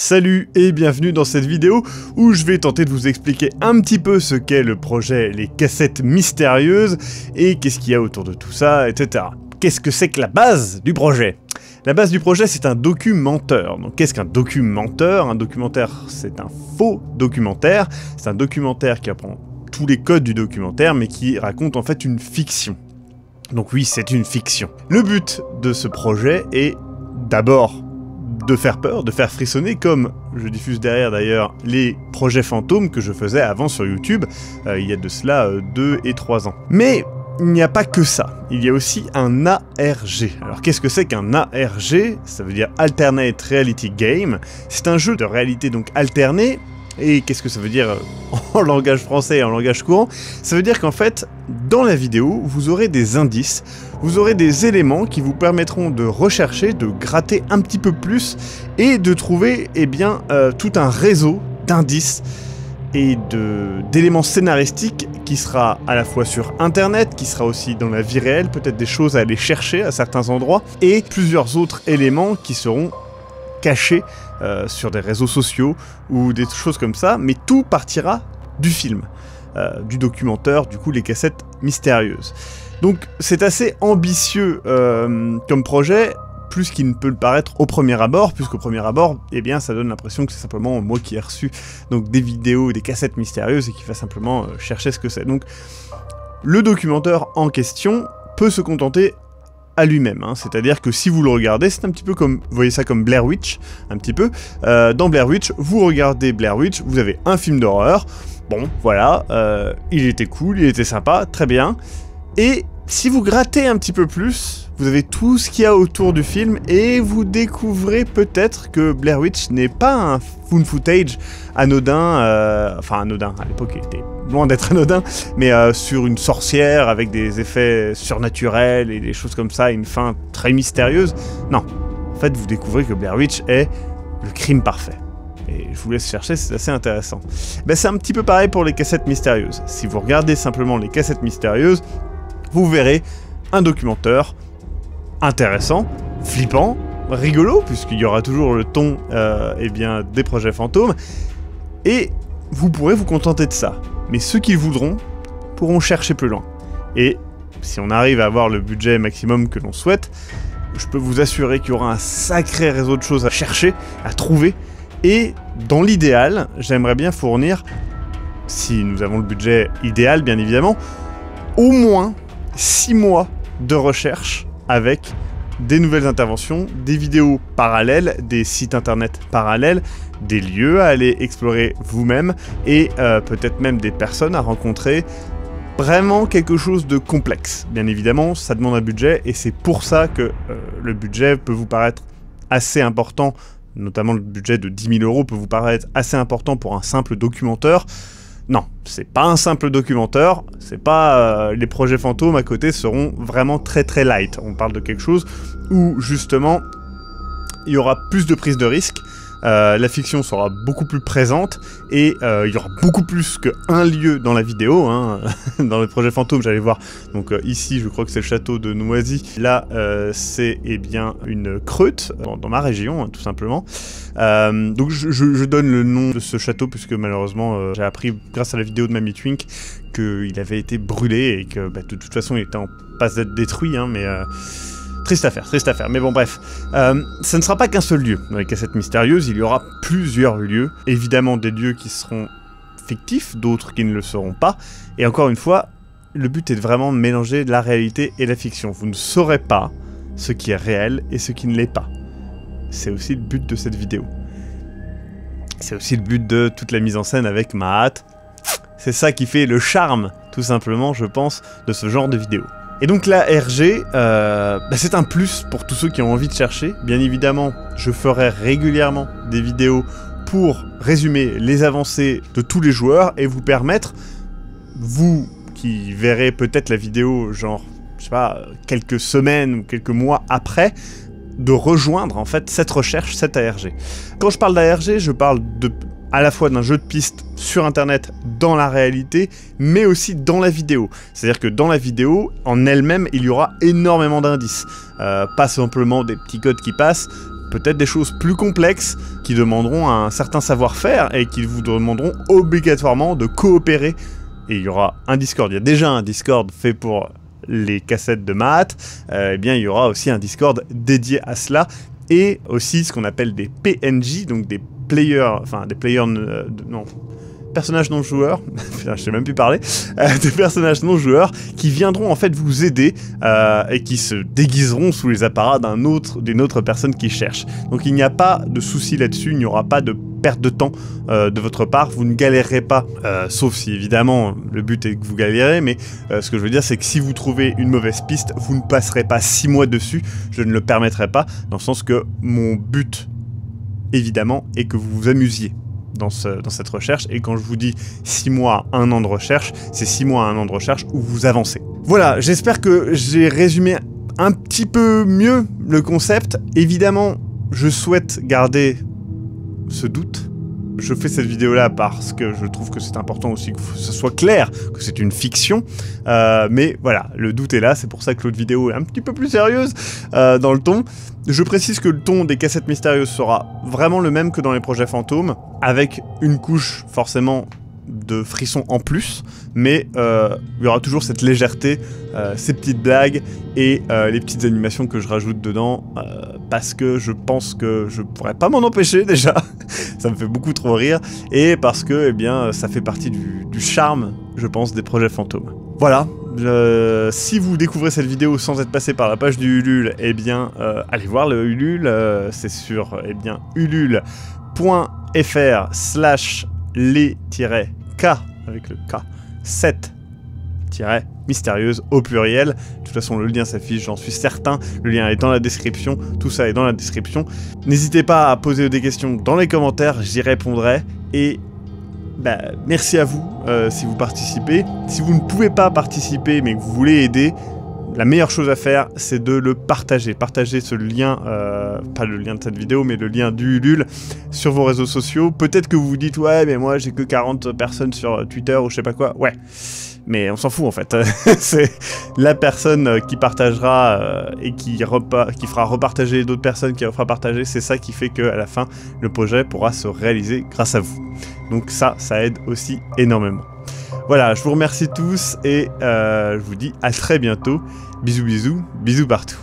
Salut et bienvenue dans cette vidéo où je vais tenter de vous expliquer un petit peu ce qu'est le projet Les Cassettes Mystérieuses et qu'est-ce qu'il y a autour de tout ça, etc. Qu'est-ce que c'est que la base du projet ? La base du projet, c'est un documentaire. Donc qu'est-ce qu'un documentaire ? Un documentaire, c'est un faux documentaire. C'est un documentaire qui apprend tous les codes du documentaire mais qui raconte en fait une fiction. Donc oui, c'est une fiction. Le but de ce projet est d'abord de faire peur, de faire frissonner, comme je diffuse derrière d'ailleurs les projets fantômes que je faisais avant sur YouTube, il y a de cela 2 et 3 ans. Mais il n'y a pas que ça, il y a aussi un ARG. Alors qu'est-ce que c'est qu'un ARG? Ça veut dire Alternate Reality Game. C'est un jeu de réalité donc alternée. Et qu'est-ce que ça veut dire en langage français et en langage courant? Ça veut dire qu'en fait, dans la vidéo, vous aurez des indices, vous aurez des éléments qui vous permettront de rechercher, de gratter un petit peu plus et de trouver tout un réseau d'indices et d'éléments scénaristiques qui sera à la fois sur internet, qui sera aussi dans la vie réelle, peut-être des choses à aller chercher à certains endroits, et plusieurs autres éléments qui seront cachés sur des réseaux sociaux ou des choses comme ça, mais tout partira du film, du documentaire, du coup Les Cassettes Mystérieuses. Donc c'est assez ambitieux comme projet, plus qu'il ne peut le paraître au premier abord, puisqu'au premier abord, eh bien ça donne l'impression que c'est simplement moi qui ai reçu donc, des vidéos, des cassettes mystérieuses et qui va simplement chercher ce que c'est. Donc le documentaire en question peut se contenter à lui-même, hein. C'est-à-dire que si vous le regardez, c'est un petit peu comme, vous voyez ça comme Blair Witch, un petit peu, dans Blair Witch, vous regardez Blair Witch, vous avez un film d'horreur, bon, voilà, il était cool, il était sympa, très bien, et si vous grattez un petit peu plus, vous avez tout ce qu'il y a autour du film, et vous peut-être que Blair Witch n'est pas un found footage anodin, enfin anodin, à l'époque il était loin d'être anodin, mais sur une sorcière avec des effets surnaturels et des choses comme ça, une fin très mystérieuse. Non, en fait vous découvrez que Blair Witch est le crime parfait. Et je vous laisse chercher, c'est assez intéressant. Ben, c'est un petit peu pareil pour les cassettes mystérieuses. Si vous regardez simplement les cassettes mystérieuses, vous verrez un documentaire intéressant, flippant, rigolo, puisqu'il y aura toujours le ton des projets fantômes, et vous pourrez vous contenter de ça. Mais ceux qui le voudront pourront chercher plus loin. Et si on arrive à avoir le budget maximum que l'on souhaite, je peux vous assurer qu'il y aura un sacré réseau de choses à chercher, à trouver, et dans l'idéal, j'aimerais bien fournir, si nous avons le budget idéal bien évidemment, au moins 6 mois de recherche avec des nouvelles interventions, des vidéos parallèles, des sites internet parallèles, des lieux à aller explorer vous-même et peut-être même des personnes à rencontrer. Vraiment quelque chose de complexe. Bien évidemment, ça demande un budget et c'est pour ça que le budget peut vous paraître assez important, notamment le budget de 10 000 € peut vous paraître assez important pour un simple documentaire. Non, c'est pas un simple documentaire, c'est pas les projets fantômes à côté seront vraiment très très light. On parle de quelque chose où justement il y aura plus de prise de risque, la fiction sera beaucoup plus présente et il y aura beaucoup plus qu'un lieu dans la vidéo, hein. Dans les projets fantômes j'allais voir, donc ici je crois que c'est le château de Noisy, là c'est une creute dans ma région, hein, tout simplement. Donc je donne le nom de ce château puisque malheureusement j'ai appris grâce à la vidéo de Mamie Twink qu'il avait été brûlé et que de toute façon il était en passe d'être détruit, hein, mais triste affaire, mais bon bref. Ça ne sera pas qu'un seul lieu dans les cassettes mystérieuses, il y aura plusieurs lieux, évidemment des lieux qui seront fictifs, d'autres qui ne le seront pas, et encore une fois, le but est de vraiment mélanger la réalité et la fiction. Vous ne saurez pas ce qui est réel et ce qui ne l'est pas. C'est aussi le but de cette vidéo. C'est aussi le but de toute la mise en scène avec Mahat. C'est ça qui fait le charme, tout simplement, je pense, de ce genre de vidéo. Et donc la RG, c'est un plus pour tous ceux qui ont envie de chercher. Bien évidemment, je ferai régulièrement des vidéos pour résumer les avancées de tous les joueurs et vous permettre, vous qui verrez peut-être la vidéo genre, je sais pas, quelques semaines ou quelques mois après, de rejoindre en fait cette recherche, cette ARG. Quand je parle d'ARG, je parle à la fois d'un jeu de piste sur internet dans la réalité, mais aussi dans la vidéo. C'est-à-dire que dans la vidéo, en elle-même, il y aura énormément d'indices. Pas simplement des petits codes qui passent, peut-être des choses plus complexes qui demanderont un certain savoir-faire et qui vous demanderont obligatoirement de coopérer. Et il y aura un Discord, il y a déjà un Discord fait pour les cassettes de maths, eh bien il y aura aussi un Discord dédié à cela, et aussi ce qu'on appelle des PNJ, donc des personnages non joueurs, je sais même plus parler, des personnages non joueurs qui viendront en fait vous aider et qui se déguiseront sous les apparats d'une autre personne qui cherche. Donc il n'y a pas de souci là-dessus, il n'y aura pas de perte de temps de votre part, vous ne galérerez pas, sauf si évidemment le but est que vous galérez, mais ce que je veux dire c'est que si vous trouvez une mauvaise piste, vous ne passerez pas 6 mois dessus, je ne le permettrai pas, dans le sens que mon but évidemment est que vous vous amusiez dans cette recherche, et quand je vous dis 6 mois, 1 an de recherche, c'est 6 mois, 1 an de recherche où vous avancez. Voilà, j'espère que j'ai résumé un petit peu mieux le concept. Évidemment, je souhaite garder ce doute. Je fais cette vidéo-là parce que je trouve que c'est important aussi que ce soit clair, que c'est une fiction, mais voilà, le doute est là, c'est pour ça que l'autre vidéo est un petit peu plus sérieuse dans le ton. Je précise que le ton des cassettes mystérieuses sera vraiment le même que dans les projets fantômes, avec une couche forcément de frissons en plus, mais il y aura toujours cette légèreté, ces petites blagues et les petites animations que je rajoute dedans, parce que je pense que je pourrais pas m'en empêcher déjà, ça me fait beaucoup trop rire, et parce que eh bien, ça fait partie du charme, je pense, des projets fantômes. Voilà, si vous découvrez cette vidéo sans être passé par la page du Ulule, eh bien, allez voir le Ulule, c'est sur eh bien, ulule.fr/les-k, avec le K, 7-mystérieuse au pluriel. De toute façon, le lien s'affiche, j'en suis certain. Le lien est dans la description, tout ça est dans la description. N'hésitez pas à poser des questions dans les commentaires, j'y répondrai. Et bah, merci à vous si vous participez. Si vous ne pouvez pas participer mais que vous voulez aider, la meilleure chose à faire, c'est de le partager. Partagez ce lien, pas le lien de cette vidéo, mais le lien du Ulule sur vos réseaux sociaux. Peut-être que vous vous dites, ouais, mais moi j'ai que 40 personnes sur Twitter ou je sais pas quoi. Ouais, mais on s'en fout en fait. C'est la personne qui partagera et qui fera repartager d'autres personnes, qui fera partager. C'est ça qui fait qu'à la fin, le projet pourra se réaliser grâce à vous. Donc ça aide aussi énormément. Voilà, je vous remercie tous et je vous dis à très bientôt. Bisous bisous, bisous partout.